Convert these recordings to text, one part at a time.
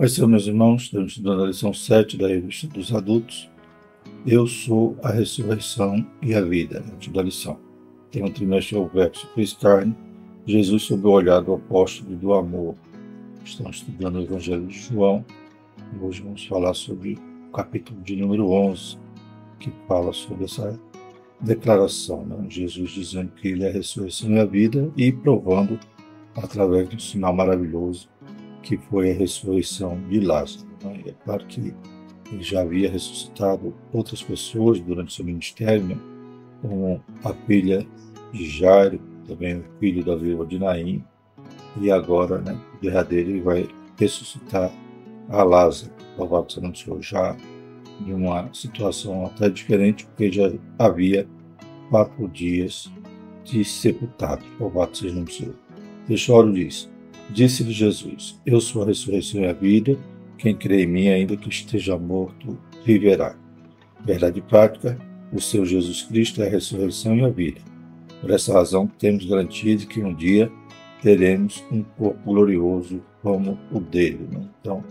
Paz seja, meus irmãos, estamos estudando a lição 7 da revista dos adultos. Eu sou a ressurreição e a vida, antes da lição. Tem um trimestre ao verso Chris Carne, Jesus sob o olhar do apóstolo e do amor. Estamos estudando o Evangelho de João e hoje vamos falar sobre o capítulo de número 11, que fala sobre essa declaração, né? Jesus dizendo que ele é a ressurreição e a vida e provando através de um sinal maravilhoso que foi a ressurreição de Lázaro. Né? É claro que ele já havia ressuscitado outras pessoas durante seu ministério, né? Como a filha de Jairo, também o filho da viúva de Naim, e agora, né, derradeiro, ele vai ressuscitar a Lázaro. Louvado seja o Senhor, já de uma situação até diferente, porque já havia 4 dias de sepultado. Louvado seja o Senhor. Deixa diz: Disse-lhe Jesus: Eu sou a ressurreição e a vida. Quem crê em mim, ainda que esteja morto, viverá. Verdade prática: o Senhor Jesus Cristo é a ressurreição e a vida. Por essa razão, temos garantia de que um dia teremos um corpo glorioso como o dele. Né? Então,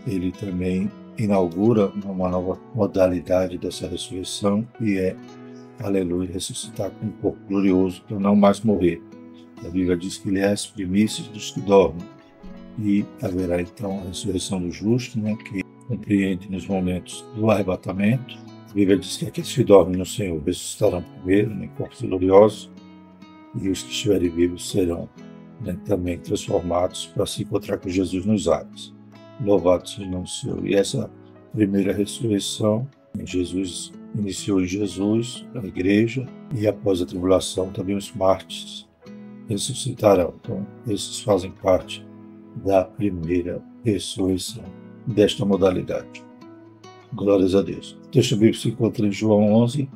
ele também inaugura uma nova modalidade dessa ressurreição, que é, aleluia, ressuscitar com um corpo glorioso para não mais morrer. A Bíblia diz que ele é as primícias dos que dormem. E haverá então a ressurreição do justo, né, que compreende nos momentos do arrebatamento. A Bíblia diz que aqueles que dormem no Senhor ressuscitarão primeiro, em corpos gloriosos, e os que estiverem vivos serão, né, também transformados para se encontrar com Jesus nos ares. Louvado seja o Senhor. E essa primeira ressurreição, Jesus iniciou em Jesus, a igreja, e após a tribulação também os mártires ressuscitarão. Então, esses fazem parte da primeira ressurreição desta modalidade. Glórias a Deus. O texto bíblico se encontra em João 11,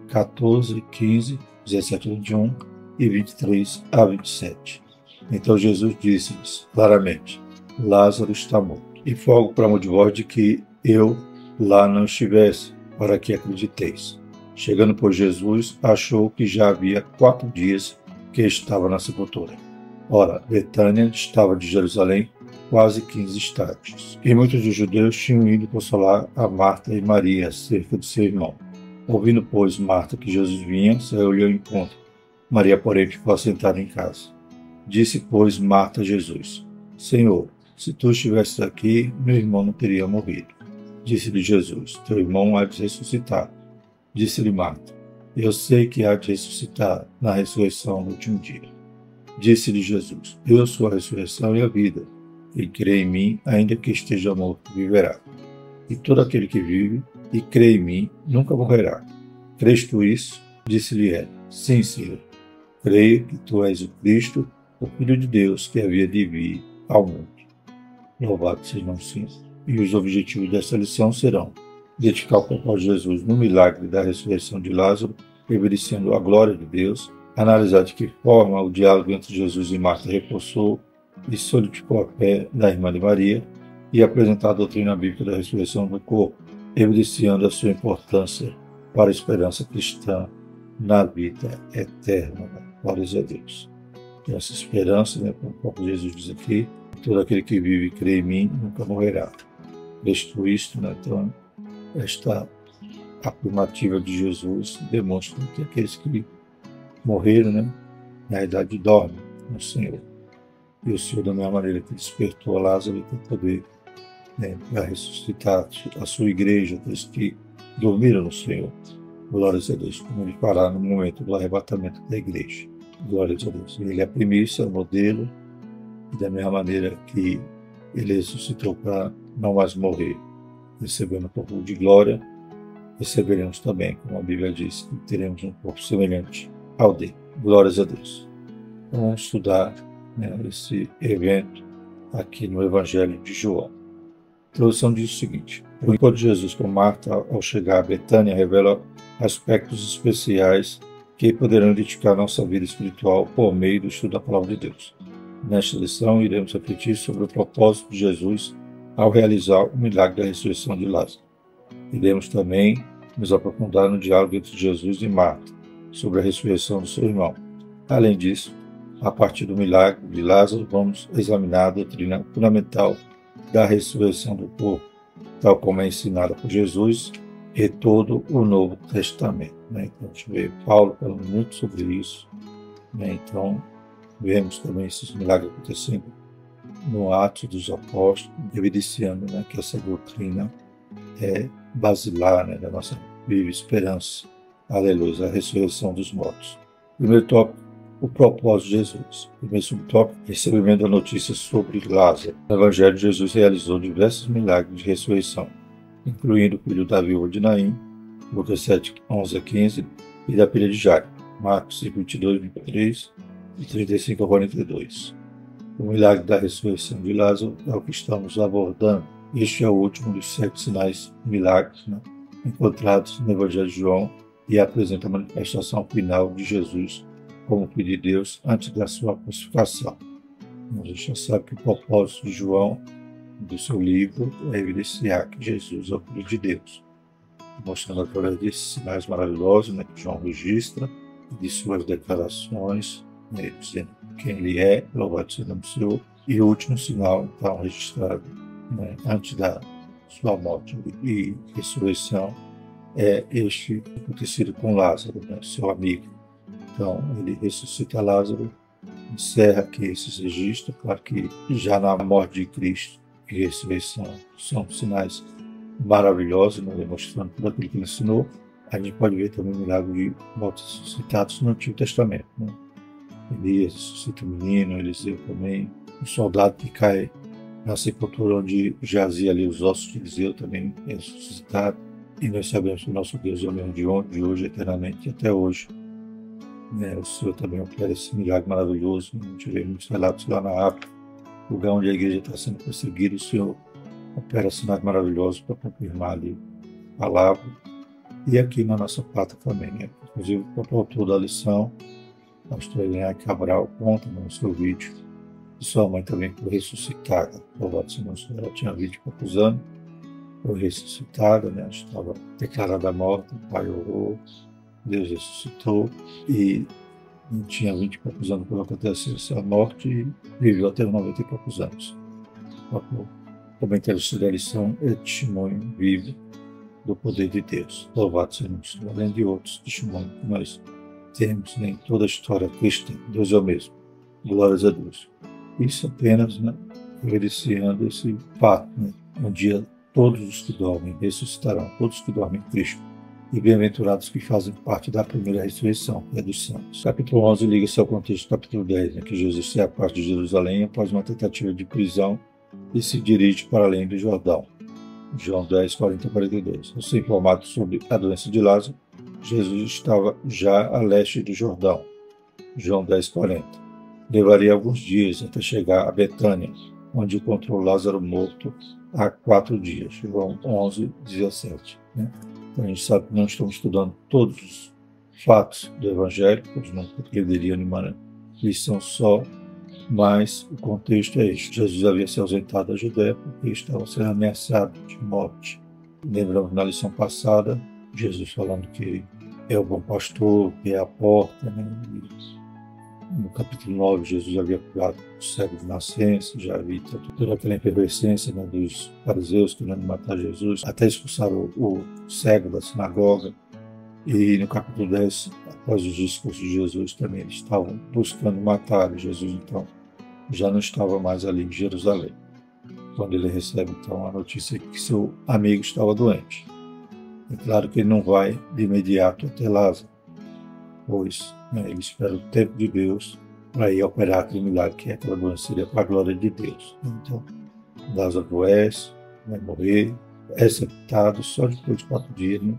14, 15, 17 a 21 e 23 a 27. Então Jesus disse-lhes claramente: Lázaro está morto, e fogo para amor de vós de que eu lá não estivesse, para que acrediteis. Chegando, pois, Jesus, achou que já havia 4 dias que estava na sepultura. Ora, Betânia estava de Jerusalém quase 15 estádios, e muitos dos judeus tinham ido consolar a Marta e Maria acerca de seu irmão. Ouvindo, pois, Marta que Jesus vinha, saiu-lhe ao encontro. Maria, porém, ficou assentada em casa. Disse, pois, Marta a Jesus: Senhor, se tu estivesses aqui, meu irmão não teria morrido. Disse-lhe Jesus: Teu irmão há de ressuscitar. Disse-lhe Marta: Eu sei que há de ressuscitar na ressurreição no último dia. Disse-lhe Jesus: Eu sou a ressurreição e a vida. Quem crê em mim, ainda que esteja morto, viverá. E todo aquele que vive e crê em mim nunca morrerá. Crês tu isso? Disse-lhe ela: Sim, Senhor. Creio que tu és o Cristo, o Filho de Deus, que havia de vir ao mundo. Louvado seja o Senhor. E os objetivos dessa lição serão identificar o papel de Jesus no milagre da ressurreição de Lázaro, evidenciando a glória de Deus, analisar de que forma o diálogo entre Jesus e Marta reforçou e solidificou a fé da irmã de Maria, e apresentar a doutrina bíblica da ressurreição do corpo, evidenciando a sua importância para a esperança cristã na vida eterna. Glórias a Deus. E essa esperança, né, como o próprio Jesus diz aqui: todo aquele que vive e crê em mim nunca morrerá. Visto isto, né, então, esta afirmativa de Jesus demonstra que aqueles que morreram, né, na idade dormem no Senhor. E o Senhor, da mesma maneira que despertou a Lázaro, tem poder, né, para ressuscitar a sua igreja, aqueles que dormiram no Senhor. Glórias a Deus, como ele fará no momento do arrebatamento da igreja. Glórias a Deus. Ele é a primícia, o modelo, e da mesma maneira que ele ressuscitou para não mais morrer, recebendo um corpo de glória, receberemos também, como a Bíblia diz, que teremos um corpo semelhante ao dele. Glórias a Deus. Vamos estudar, né, esse evento aqui no Evangelho de João. A introdução diz o seguinte: o encontro de Jesus com Marta ao chegar a Betânia revela aspectos especiais que poderão identificar nossa vida espiritual por meio do estudo da Palavra de Deus. Nesta lição, iremos refletir sobre o propósito de Jesus ao realizar o milagre da ressurreição de Lázaro. Iremos também nos aprofundar no diálogo entre Jesus e Marta sobre a ressurreição do seu irmão. Além disso, a partir do milagre de Lázaro, vamos examinar a doutrina fundamental da ressurreição do corpo, tal como é ensinada por Jesus e todo o Novo Testamento. Né? Então, a gente vê Paulo falando muito sobre isso. Né? Então, vemos também esses milagres acontecendo no Atos dos Apóstolos, evidenciando, né, que essa doutrina é basilar, né, da nossa viva esperança. Aleluia, a ressurreição dos mortos. Primeiro tópico, o propósito de Jesus. Primeiro subtópico, recebimento da notícia sobre Lázaro. No Evangelho, Jesus realizou diversos milagres de ressurreição, incluindo o filho da viúva de Naim, Lucas 7, 11 a 15, e da filha de Jairo, Marcos 5, 22, 23 e 35 a 42. O milagre da ressurreição de Lázaro é o que estamos abordando. Este é o último dos 7 sinais milagres, né, encontrados no Evangelho de João, e apresenta a manifestação final de Jesus como Filho de Deus antes da sua crucificação. A gente já sabe que o propósito de João, do seu livro, é evidenciar que Jesus é o Filho de Deus, mostrando através desses sinais maravilhosos, né, que João registra, de suas declarações, né, dizendo quem ele é, louvado seja o nome do Senhor. E o último sinal, então, registrado, né, antes da sua morte e ressurreição, é este acontecido com Lázaro, né, seu amigo. Então, ele ressuscita Lázaro, encerra aqui esses registros. Claro que já na morte de Cristo e ressurreição são sinais maravilhosos, né, demonstrando tudo aquilo que ele ensinou. A gente pode ver também o milagre de mortos ressuscitados no Antigo Testamento. Né? Elias ressuscita o menino, Eliseu também. Um soldado que cai na sepultura onde jazia ali os ossos de Eliseu também é ressuscitado. E nós sabemos que o nosso Deus é o mesmo de ontem, de hoje, eternamente, e até hoje. Né? O Senhor também opera esse milagre maravilhoso. A gente vê muitos relatos lá na África, lugar onde a igreja está sendo perseguida, o Senhor opera sinais maravilhosos para confirmar ali a palavra. E aqui na nossa pátria também. Né? Inclusive, o próprio autor da lição, a pastora Helena Cabral, conta no seu vídeo que sua mãe também foi ressuscitada. Louvado seja o Senhor, ela tinha 20 e poucos anos, foi ressuscitada, né? Estava declarada morta, o pai orou, Deus ressuscitou e tinha 20 e poucos anos quando aconteceu essa morte e viveu até os 90 e poucos anos. O comentário da lição é testemunho vivo do poder de Deus. Louvado seja o Senhor, além de outros testemunhos que nós temos, né, em toda a história cristã. Deus é o mesmo. Glórias a Deus. Isso apenas, né, evidenciando esse fato. Né? Um dia todos os que dormem ressuscitarão, todos que dormem em Cristo. E bem-aventurados que fazem parte da primeira ressurreição, que é dos santos. Capítulo 11 liga-se ao contexto do capítulo 10, né, que Jesus sai a parte de Jerusalém após uma tentativa de prisão e se dirige para além do Jordão. João 10, 40 a 42. Ao ser informado sobre a doença de Lázaro, Jesus estava já a leste do Jordão. João 10, 40. Levaria alguns dias até chegar a Betânia, onde encontrou Lázaro morto há 4 dias. João 11, 17. Né? Então a gente sabe que não estamos estudando todos os fatos do Evangelho, pois não perderia nenhuma lição só, mas o contexto é este. Jesus havia se ausentado da Judéia porque estava sendo ameaçado de morte. Lembramos na lição passada, Jesus falando que é o bom pastor, que é a porta, né? No capítulo 9, Jesus havia curado o cego de nascença, já havia toda aquela efervescência, né, dos fariseus querendo matar Jesus, até expulsar o cego da sinagoga. E no capítulo 10, após os discursos de Jesus, também eles estavam buscando matar Jesus, então já não estava mais ali em Jerusalém, quando ele recebe então a notícia que seu amigo estava doente. É claro que ele não vai de imediato até Lázaro, pois, né, ele espera o tempo de Deus para ir operar aquele milagre, que é aquela doença, seria para a glória de Deus. Então, Lázaro adoece, vai morrer, é sepultado, só depois de 4 dias, né,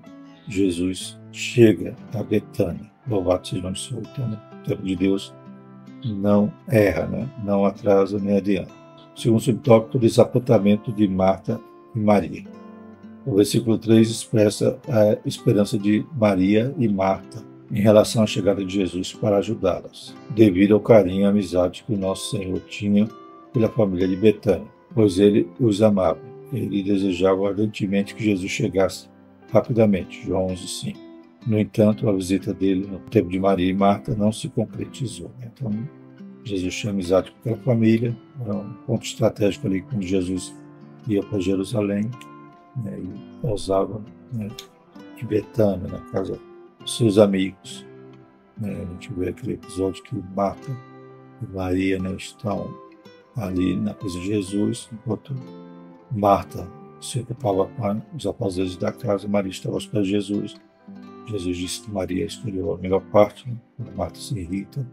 Jesus chega a Betânia. Louvado seja o nome do Senhor. Então, o tempo de Deus não erra, né? Não atrasa nem adianta. Segundo subtópico, o desapontamento de Marta e Maria. O versículo 3 expressa a esperança de Maria e Marta em relação à chegada de Jesus para ajudá-las, devido ao carinho e amizade que o nosso Senhor tinha pela família de Betânia, pois ele os amava. Ele desejava ardentemente que Jesus chegasse rapidamente. João 11:5. No entanto, a visita dele no tempo de Maria e Marta não se concretizou. Então, Jesus tinha amizade com aquela família, era um ponto estratégico ali quando Jesus ia para Jerusalém, né, e pousava, né, em Betânia, na casa dos seus amigos. Né. A gente vê aquele episódio que Marta e Maria, né, estão ali na casa de Jesus, enquanto Marta se ocupava com os afazeres da casa, Maria estava aos pés de Jesus. Jesus disse que Maria escolheu a melhor parte, né? Marta se irrita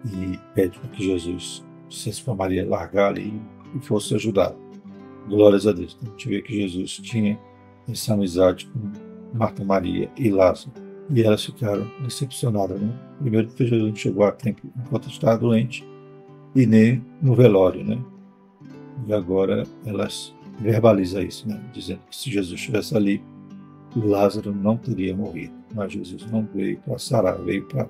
e pede para que Jesus dissesse para Maria largar ali e fosse ajudar. Glórias a Deus. Então, a gente vê que Jesus tinha essa amizade com Marta, Maria e Lázaro. E elas ficaram decepcionadas, né? Primeiro porque Jesus não chegou a tempo enquanto estava doente e nem no velório, né? E agora elas verbalizam isso, né? Dizendo que se Jesus estivesse ali, Lázaro não teria morrido. Mas Jesus não veio para sarar, veio para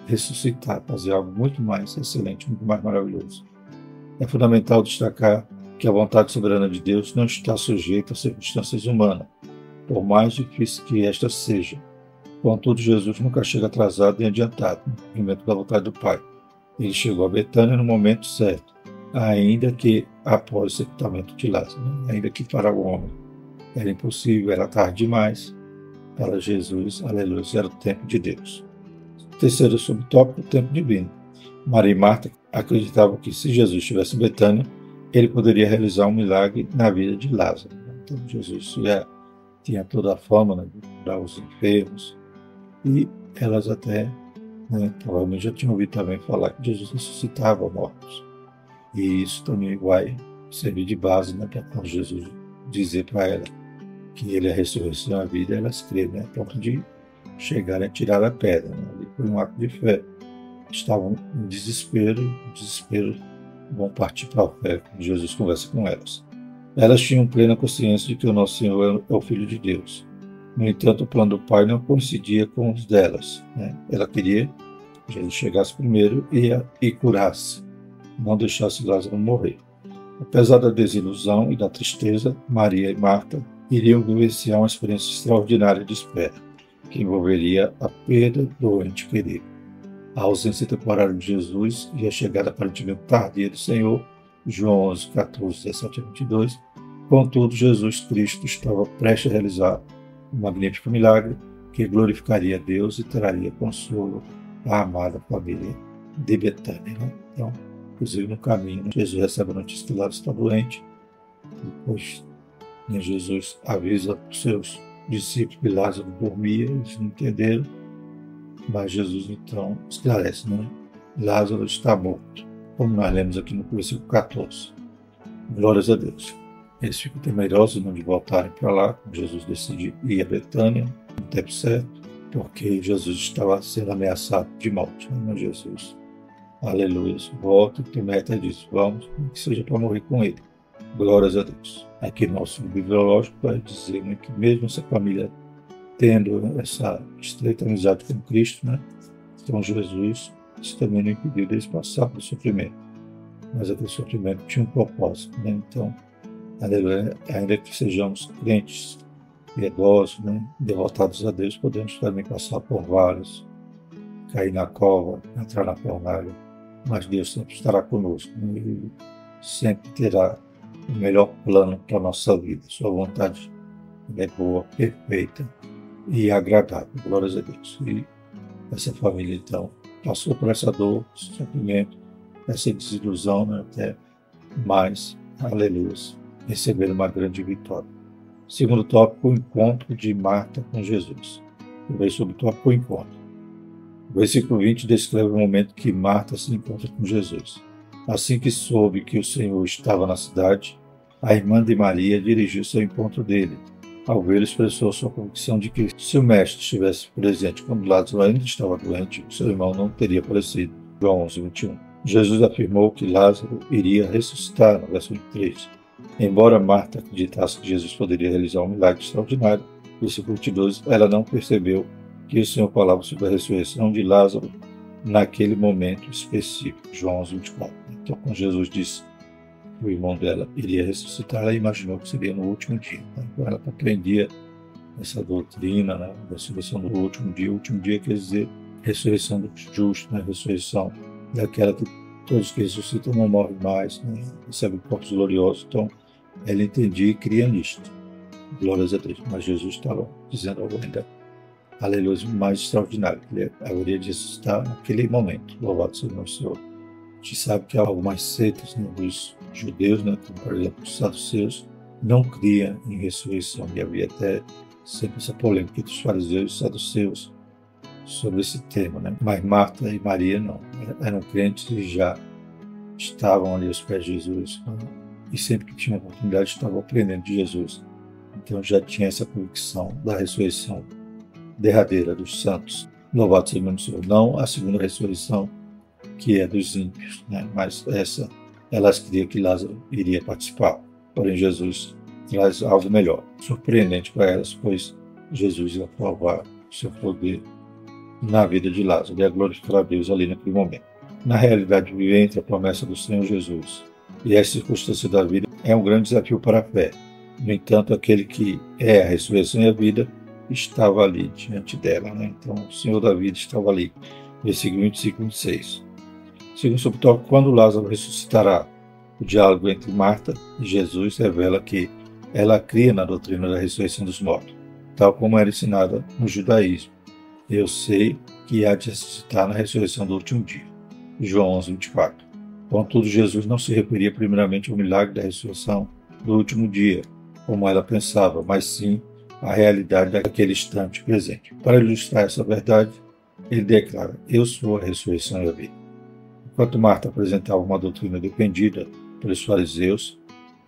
ressuscitar, fazer algo muito mais excelente, muito mais maravilhoso. É fundamental destacar que a vontade soberana de Deus não está sujeita às circunstâncias humanas, por mais difícil que esta seja. Contudo, Jesus nunca chega atrasado nem adiantado no cumprimento da vontade do Pai. Ele chegou a Betânia no momento certo, ainda que após o sepultamento de Lázaro, né? Ainda que para o homem era impossível, era tarde demais, para Jesus, aleluia, era o tempo de Deus. Terceiro subtópico, o tempo divino. Maria e Marta acreditavam que se Jesus estivesse em Betânia, ele poderia realizar um milagre na vida de Lázaro. Então Jesus já tinha toda a fama, né, de curar os enfermos, e elas até, né, provavelmente já tinham ouvido também falar que Jesus ressuscitava mortos. E isso também vai servir de base, né, para quando Jesus dizer para ela que ele é a ressurreição e a vida, elas creem, né, a ponto de chegarem a tirar a pedra. Né? Ali foi um ato de fé. Estavam em desespero, vão partir para a fé quando Jesus conversa com elas. Elas tinham plena consciência de que o nosso Senhor é o Filho de Deus. No entanto, o plano do Pai não coincidia com os delas. Né? Ela queria que Jesus chegasse primeiro e curasse, não deixasse Lázaro morrer. Apesar da desilusão e da tristeza, Maria e Marta iriam vivenciar uma experiência extraordinária de espera, que envolveria a perda do ente querido, a ausência temporária de Jesus e a chegada aparentemente tardia do Senhor, João 11, 14, 17 a 22. Contudo, Jesus Cristo estava prestes a realizar um magnífico milagre que glorificaria a Deus e traria consolo à amada família de Betânia. Né? Então, inclusive no caminho, Jesus recebe a notícia que Lázaro está doente. Depois, Jesus avisa os seus discípulos que Lázaro dormia, eles não entenderam, mas Jesus então esclarece, né? Lázaro está morto, como nós lemos aqui no versículo 14. Glórias a Deus. Eles ficam temerosos de voltarem para lá, Jesus decide ir a Betânia, no tempo certo, porque Jesus estava sendo ameaçado de morte. Né? Mas Jesus, aleluia, volta e promete e diz, vamos, que seja para morrer com ele. Glórias a Deus. Aqui nosso bibliológico vai dizer, né, que mesmo essa família tendo essa estreita amizade com Cristo, né, então Jesus, isso também não impediu deles passar pelo sofrimento. Mas aquele sofrimento tinha um propósito. Né? Então, aleluia, ainda que sejamos crentes, piedosos, né, devotados a Deus, podemos também passar por vários, cair na cova, entrar na fornalha, mas Deus sempre estará conosco, né, e sempre terá o melhor plano para a nossa vida. Sua vontade é boa, perfeita e agradável. Glórias a Deus. E essa família, então, passou por essa dor, esse sofrimento, essa desilusão, né, até mais, aleluia, receber uma grande vitória. Segundo tópico, o encontro de Marta com Jesus. Eu vejo sobre o tópico, o encontro. O versículo 20 descreve o momento que Marta se encontra com Jesus. Assim que soube que o Senhor estava na cidade, a irmã de Maria dirigiu-se ao encontro dele. Ao vê-lo, expressou sua convicção de que, se o mestre estivesse presente quando Lázaro ainda estava doente, seu irmão não teria aparecido. João 11, 21. Jesus afirmou que Lázaro iria ressuscitar, no verso 23. Embora Marta acreditasse que Jesus poderia realizar um milagre extraordinário, no versículo 22, ela não percebeu que o Senhor falava sobre a ressurreição de Lázaro naquele momento específico. João 11, 24. Então, quando Jesus disse que o irmão dela iria ressuscitar, ela imaginou que seria no último dia. Então, ela compreendia essa doutrina, né, da ressurreição do último dia. O último dia quer dizer ressurreição do justo, né, ressurreição daquela que todos que ressuscitam não morrem mais, né, recebem corpos gloriosos. Então, Ela entendia e cria nisto. Glórias a Deus. Mas Jesus estava dizendo algo ainda, aleluia, mais extraordinário. Ele haveria de ressuscitar naquele momento. Louvado seja o nosso Senhor. A gente sabe que há algumas seitas, né, dos judeus, né, como por exemplo os saduceus, não criam em ressurreição. E havia até sempre essa polêmica entre os fariseus e os saduceus sobre esse tema, né? Mas Marta e Maria não. Eram crentes e já estavam ali aos pés de Jesus. E sempre que tinham oportunidade estavam aprendendo de Jesus. Então já tinha essa convicção da ressurreição derradeira dos santos. Louvado seja o nome do Senhor. Não a segunda ressurreição, que é dos ímpios, né? Mas essa, elas criam que Lázaro iria participar. Porém, Jesus traz algo melhor, surpreendente para elas, pois Jesus ia provar o seu poder na vida de Lázaro, ia glorificar a Deus ali naquele momento. Na realidade, viver entre a promessa do Senhor Jesus e as circunstâncias da vida é um grande desafio para a fé. No entanto, aquele que é a ressurreição e a vida estava ali diante dela, né? Então, o Senhor da vida estava ali. Versículo 25 e 26. Segundo o subtópico, quando Lázaro ressuscitará? O diálogo entre Marta e Jesus revela que ela cria na doutrina da ressurreição dos mortos, tal como era ensinada no judaísmo. Eu sei que há de ressuscitar na ressurreição do último dia. João 11, 24. Contudo, Jesus não se referia primeiramente ao milagre da ressurreição do último dia, como ela pensava, mas sim à realidade daquele instante presente. Para ilustrar essa verdade, ele declara: eu sou a ressurreição e a vida. Enquanto Marta apresentava uma doutrina defendida pelos fariseus,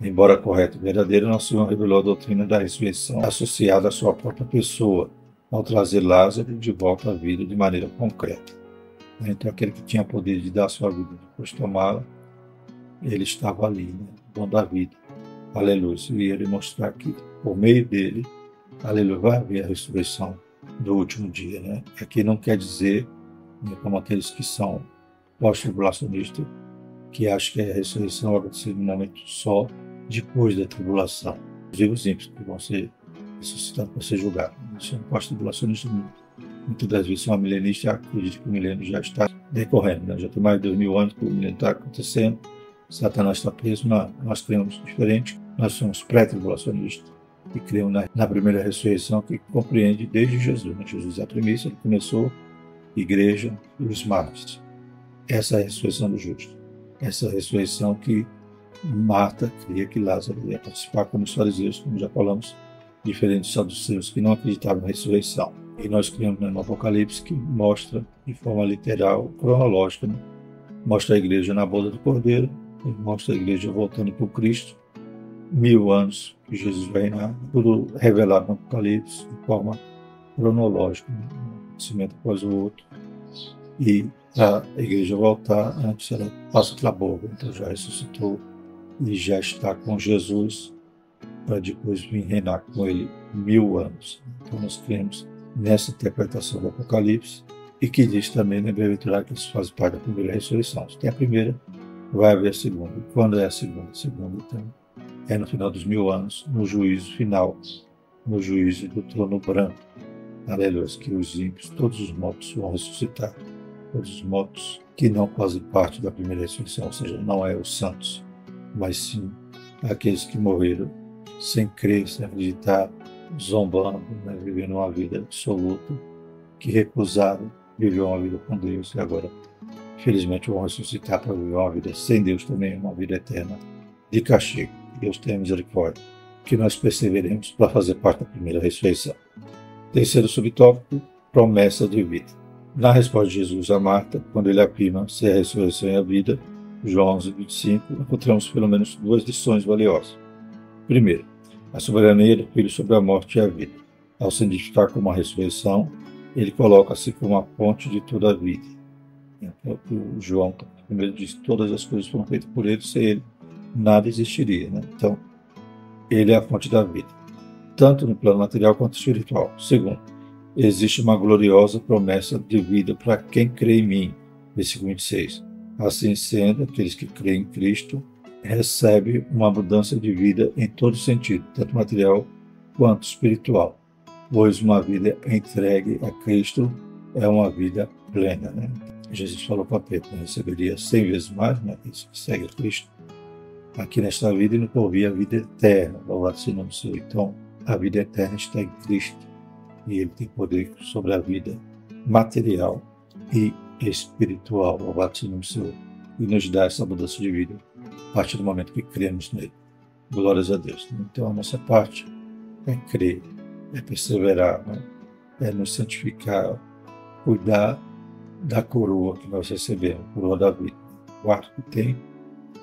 embora correta e verdadeira, nosso Senhor revelou a doutrina da ressurreição associada à sua própria pessoa, ao trazer Lázaro de volta à vida de maneira concreta. Então, aquele que tinha poder de dar a sua vida depois de tomá-la, ele estava ali, né? Dom da vida. Aleluia. E ele mostrar que, por meio dele, aleluia, vai haver a ressurreição do último dia, né? Aqui não quer dizer, né, como aqueles que são pós-tribulacionistas, que acham que a ressurreição vai acontecer num momento só, depois da tribulação. Inclusive os ímpios que vão ser ressuscitados para ser julgados. Isso é um pós-tribulacionista. Muitas das vezes são milenistas e acreditam que o milênio já está decorrendo, né? Já tem mais de 2000 anos que o milênio está acontecendo. Satanás está preso. Nós cremos diferente. Nós somos pré-tribulacionistas e cremos na primeira ressurreição, que compreende desde Jesus, né? Jesus é a premissa, ele começou a igreja e os mártires. Essa é a ressurreição do justo. Essa ressurreição que Marta queria que Lázaro ia participar, como os fariseus, como já falamos, diferentes dos saduceus que não acreditavam na ressurreição. E nós criamos, né, no Apocalipse, que mostra de forma literal, cronológica, né? Mostra a igreja na boda do Cordeiro, mostra a igreja voltando para o Cristo, 1000 anos que Jesus vai reinar, tudo revelado no Apocalipse de forma cronológica, né? Um acontecimento após o outro. E a igreja voltar, antes ela passa pela boca, então já ressuscitou e já está com Jesus, para depois vir reinar com ele 1000 anos. Então nós cremos nessa interpretação do Apocalipse, e que diz também na Bem-aventurado que isso faz parte da primeira ressurreição. Se tem a primeira, vai haver a segunda. E quando é a segunda? A segunda, então, é no final dos 1000 anos, no juízo final, no juízo do trono branco. Aleluia, que os ímpios, todos os mortos vão ressuscitar. Todos os mortos que não fazem parte da primeira ressurreição, ou seja, não é os santos, mas sim aqueles que morreram sem crer, sem acreditar, zombando, né, vivendo uma vida absoluta, que recusaram viver uma vida com Deus e agora, infelizmente, vão ressuscitar para viver uma vida sem Deus também, uma vida eterna de castigo. Deus tenha misericórdia, que nós perseveremos para fazer parte da primeira ressurreição. Terceiro subtópico, promessa de vida. Na resposta de Jesus a Marta, quando ele afirma ser a ressurreição e a vida, João 11, 25, encontramos pelo menos duas lições valiosas. Primeiro, a soberania do Filho sobre a morte e a vida. Ao se identificar como a ressurreição, ele coloca-se como a fonte de toda a vida. O João primeiro diz que todas as coisas foram feitas por ele, sem ele nada existiria, né? Então, ele é a fonte da vida, tanto no plano material quanto espiritual. Segundo, existe uma gloriosa promessa de vida para quem crê em mim. Versículo 26. Assim sendo, aqueles que creem em Cristo recebem uma mudança de vida em todo sentido, tanto material quanto espiritual, pois uma vida entregue a Cristo é uma vida plena, né? Jesus falou para Pedro, receberia 100 vezes mais, né? Isso que segue a Cristo. aqui nesta vida e no porvir a vida eterna. Louvado seja o nome do Senhor. Então, a vida eterna está em Cristo e Ele tem poder sobre a vida material e espiritual. Louvado seja o nome do Senhor. E nos dá essa mudança de vida a partir do momento que cremos nele. Glórias a Deus. Então, a nossa parte é crer, é perseverar, né? É nos santificar, cuidar da coroa que nós recebemos, coroa da vida. Guarda o que tem,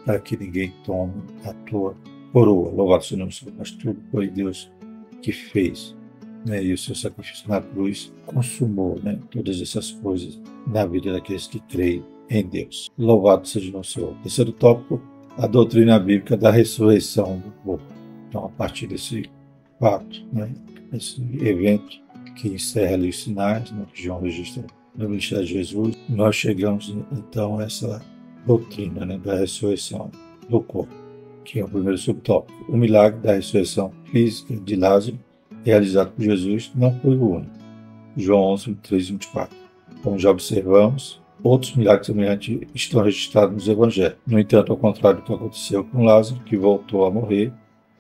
para que ninguém tome a tua coroa. Louvado seja o nome do Senhor. Mas tudo foi Deus que fez, né? E o seu sacrifício na cruz consumou, né, todas essas coisas na vida daqueles que creem em Deus. Louvado seja o nome do Senhor. Terceiro tópico, a doutrina bíblica da ressurreição do corpo. Então, a partir desse fato, né, esse evento que encerra ali os sinais, né, que João registra no ministério de Jesus, nós chegamos então a essa doutrina, né, da ressurreição do corpo, que é o primeiro subtópico. O milagre da ressurreição física de Lázaro, realizado por Jesus, não foi o único. João 11, 23 e 24. Como já observamos, outros milagres semelhantes estão registrados nos evangelhos. No entanto, ao contrário do que aconteceu com Lázaro, que voltou a morrer,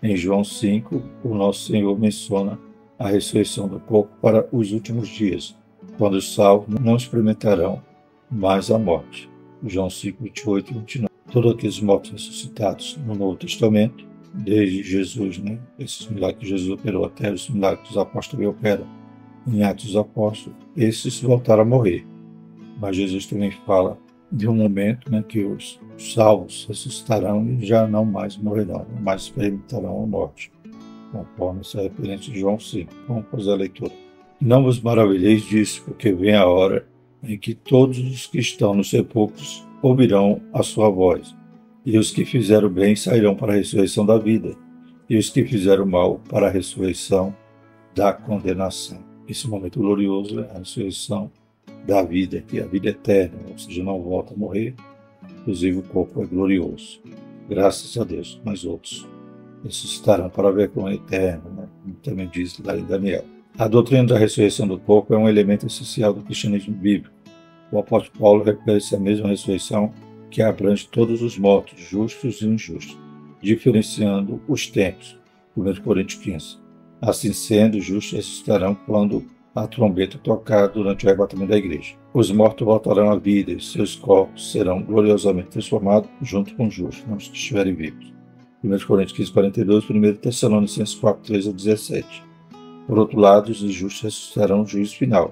em João 5, o nosso Senhor menciona a ressurreição do corpo para os últimos dias, quando os salvos não experimentarão mais a morte. João 5, 28 e 29. Todos aqueles mortos ressuscitados no Novo Testamento, desde Jesus, né, esses milagres que Jesus operou até os milagres que os apóstolos operam em Atos dos Apóstolos, esses voltaram a morrer. Mas Jesus também fala de um momento, né, que os salvos ressuscitarão e já não mais morrerão, não mais experimentarão a morte, conforme essa referência de João 5. Vamos fazer a leitura. Não vos maravilheis disso, porque vem a hora em que todos os que estão nos sepulcros ouvirão a sua voz, e os que fizeram bem sairão para a ressurreição da vida, e os que fizeram mal para a ressurreição da condenação. Esse momento glorioso é a ressurreição da vida, que é a vida eterna, ou seja, não volta a morrer, inclusive o corpo é glorioso. Graças a Deus, mas outros ressuscitarão para a vergonha eterna, né? Como também diz lá em Daniel. A doutrina da ressurreição do corpo é um elemento essencial do cristianismo bíblico. O apóstolo Paulo refere-se à mesma ressurreição que abrange todos os mortos, justos e injustos, diferenciando os tempos. 1 Coríntios 15. Assim sendo, os justos ressuscitarão quando a trombeta tocar durante o arrebatamento da igreja. Os mortos voltarão à vida e seus corpos serão gloriosamente transformados junto com os justos, os que estiverem vivos. 1 Coríntios 15, 42, 1 Tessalonicenses 4, 13 a 17. Por outro lado, os injustos ressuscitarão no juízo final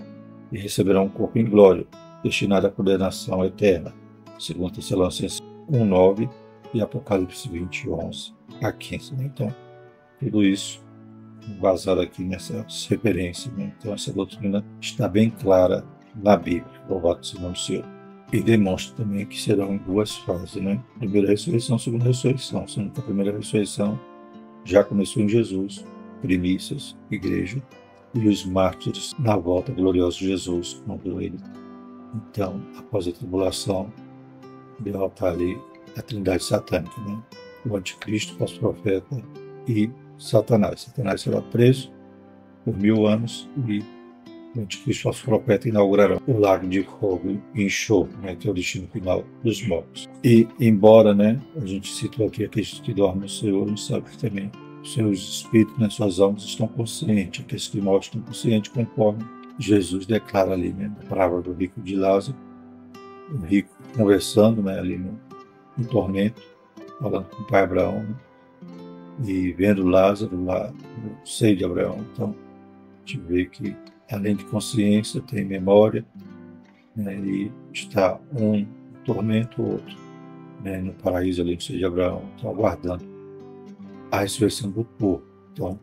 e receberão um corpo em glória, destinado à condenação eterna. 2 Tessalonicenses 1, 9 e Apocalipse 20, 11 a 15. Então, tudo isso baseado aqui nessas referências, né? Então, essa doutrina está bem clara na Bíblia, louvado seja o nome do Senhor. E demonstra também que serão em duas fases, né? Primeira ressurreição, segunda ressurreição. Sendo que a primeira ressurreição já começou em Jesus, primícias, igreja, e os mártires na volta gloriosa de Jesus, quando ele, então, após a tribulação, derrotar ali a trindade satânica, né? O anticristo, o falso profeta e Satanás. Satanás será preso por 1000 anos e o anticristo, o falso profeta, inaugurará o lago de fogo e enxofre, né? Que é o destino final dos mortos. E, embora, né, a gente citou aqui aqueles que dormem no Senhor, a gente sabe que também seus espíritos, né, suas almas estão conscientes, aqueles que morrem estão conscientes, conforme Jesus declara ali, né, na parábola do rico de Lázaro, o rico conversando, né, ali no tormento, falando com o pai Abraão, né, e vendo Lázaro lá no seio de Abraão. Então, a gente vê que, além de consciência, tem memória, né, e está um no tormento, o outro, né, no paraíso ali no seio de Abraão, então aguardando a ressurreição do corpo. Então,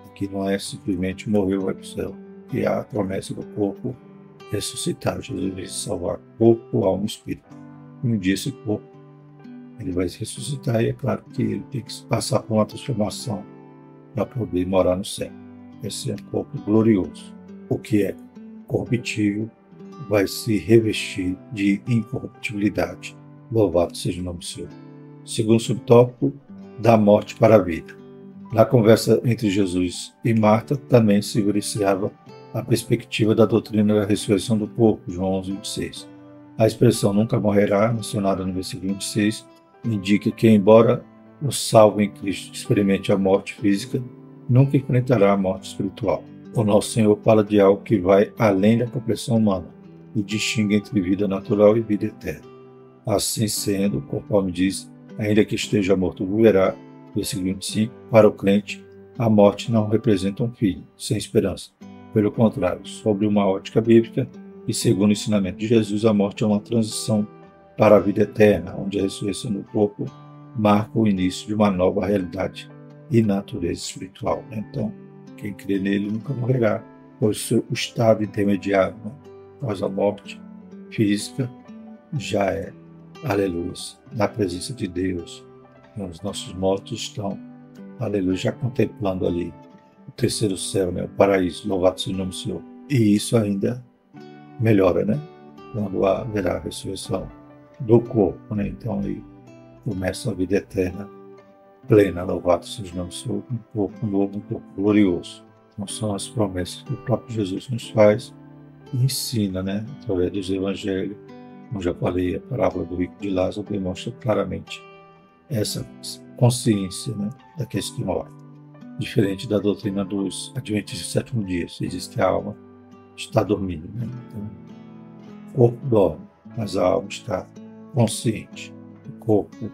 aqui não é simplesmente morreu, vai para o céu, e a promessa do corpo ressuscitar. Jesus vai salvar corpo, alma e espírito. Um dia esse corpo ele vai se ressuscitar, e é claro que ele tem que passar por uma transformação para poder morar no céu. Esse é um corpo glorioso. O que é corruptível vai se revestir de incorruptibilidade. Louvado seja o nome do Senhor. Segundo subtópico, da morte para a vida. Na conversa entre Jesus e Marta também se evidenciava a perspectiva da doutrina da ressurreição do corpo, João 11, 26. A expressão nunca morrerá, mencionada no versículo 26, indica que, embora o salvo em Cristo que experimente a morte física nunca enfrentará a morte espiritual. O nosso Senhor fala de algo que vai além da compreensão humana e distingue entre vida natural e vida eterna. Assim sendo, conforme diz, ainda que esteja morto, viverá. Versículo 25. Para o crente, a morte não representa um fim sem esperança. Pelo contrário, sobre uma ótica bíblica e segundo o ensinamento de Jesus, a morte é uma transição para a vida eterna, onde a ressurreição do corpo marca o início de uma nova realidade e natureza espiritual. Então, quem crê nele nunca morrerá, pois o estado intermediário, após a morte física, já é, aleluia, na presença de Deus. Os nossos mortos estão, aleluia, já contemplando ali o terceiro céu, o paraíso, louvado seja o nome do Senhor. E isso ainda melhora, quando haverá a ressurreição do corpo, Então aí começa a vida eterna plena, louvado seja o nome do Senhor, um corpo novo, um corpo glorioso. Então são as promessas que o próprio Jesus nos faz e ensina, através dos evangelhos. Como já falei, a parábola do rico de Lázaro demonstra claramente essa consciência, daqueles que morrem. Diferente da doutrina dos adventistas do sétimo dia, se diz que a alma está dormindo, Então, o corpo dorme, mas a alma está consciente. O corpo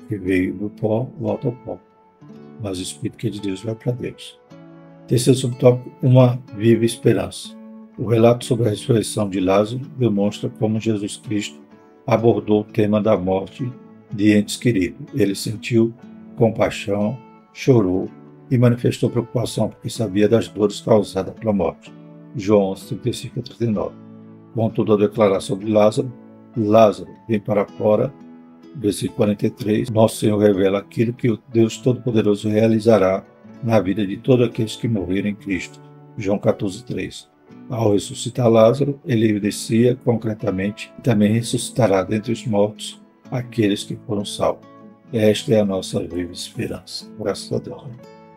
que veio do pó volta ao pó, mas o Espírito que é de Deus vai para Deus. Terceiro subtópico, uma viva esperança. O relato sobre a ressurreição de Lázaro demonstra como Jesus Cristo abordou o tema da morte de entes queridos. Ele sentiu compaixão, chorou e manifestou preocupação porque sabia das dores causadas pela morte. João 11:35 a 39. Contudo, ao declarar sobre Lázaro, Lázaro, vem para fora, versículo 43, nosso Senhor revela aquilo que o Deus Todo-Poderoso realizará na vida de todos aqueles que morreram em Cristo. João 14:3. Ao ressuscitar Lázaro, ele evidencia concretamente que também ressuscitará dentre os mortos aqueles que foram salvos. Esta é a nossa viva esperança. Graças a Deus.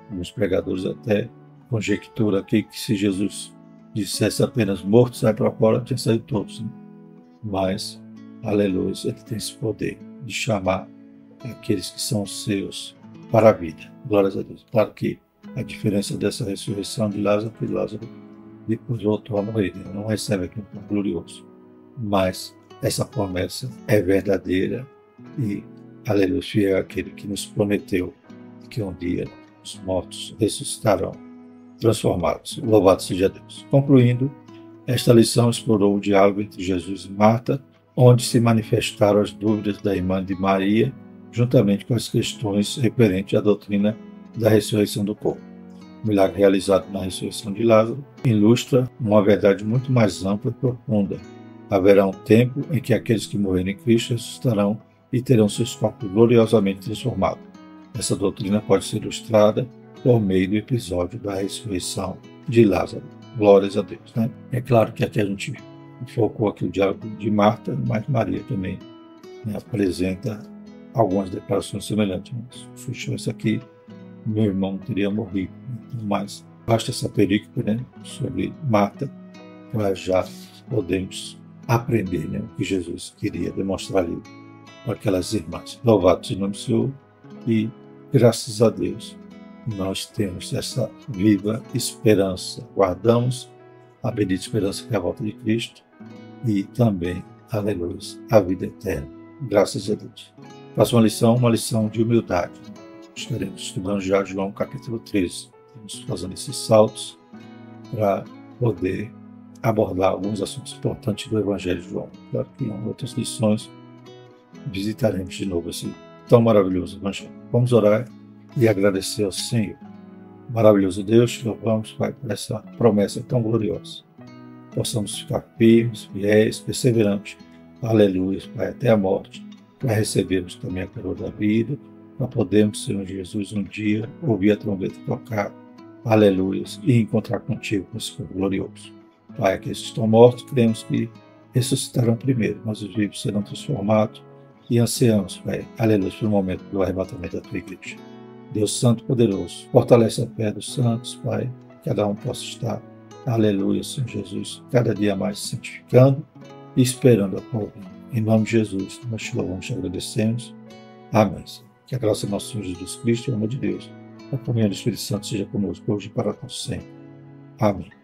Alguns pregadores até conjecturam aqui que se Jesus dissesse apenas morto, sai para fora, tinha saído todos. Mas, aleluia, ele tem esse poder de chamar aqueles que são seus para a vida. Glórias a Deus. Claro que a diferença dessa ressurreição de Lázaro é que Lázaro depois voltou a morrer, não recebe aqui um corpo glorioso. Mas essa promessa é verdadeira e, aleluia, fiel é aquele que nos prometeu que um dia os mortos ressuscitarão, transformados. Louvado seja Deus. Concluindo, esta lição explorou o diálogo entre Jesus e Marta, onde se manifestaram as dúvidas da irmã de Maria, juntamente com as questões referentes à doutrina da ressurreição do corpo. O milagre realizado na ressurreição de Lázaro ilustra uma verdade muito mais ampla e profunda. Haverá um tempo em que aqueles que morrerem em Cristo ressuscitarão e terão seus corpos gloriosamente transformados. Essa doutrina pode ser ilustrada por meio do episódio da ressurreição de Lázaro. Glórias a Deus. É claro que aqui a gente focou aqui o diálogo de Marta, mas Maria também apresenta algumas declarações semelhantes. Se fechou isso aqui, meu irmão teria morrido. Mas basta essa perícope sobre Marta para já podemos aprender o que Jesus queria demonstrar ali para aquelas irmãs. Louvado seja o nome do Senhor e graças a Deus nós temos essa viva esperança. Guardamos a bendita esperança que é a volta de Cristo e também, aleluia, a vida eterna. Graças a Deus. Próxima lição, uma lição de humildade. Estaremos estudando já João capítulo 13. Estamos fazendo esses saltos para poder abordar alguns assuntos importantes do Evangelho de João. Claro que em outras lições visitaremos de novo esse tão maravilhoso Evangelho. Vamos orar e agradecer ao Senhor. Maravilhoso Deus, te louvamos, Pai, por essa promessa tão gloriosa. Possamos ficar firmes, fiéis, perseverantes, aleluia, Pai, até a morte, para recebermos também a coroa da vida, para podermos, Senhor Jesus, um dia ouvir a trombeta tocar, aleluia, e encontrar contigo com esse corpo glorioso. Pai, aqueles que estão mortos, cremos que ressuscitarão primeiro, mas os vivos serão transformados e ansiamos, Pai, aleluia, pelo momento do arrebatamento da tua igreja. Deus Santo Poderoso, fortalece a fé dos santos, Pai, que cada um possa estar, aleluia, Senhor Jesus, cada dia mais se santificando e esperando a tua vinda. Em nome de Jesus, nós te louvamos e te agradecemos. Amém. Que a graça do nosso Senhor Jesus Cristo e o amor de Deus, a comunhão do Espírito Santo seja conosco hoje e para todos sempre. Amém.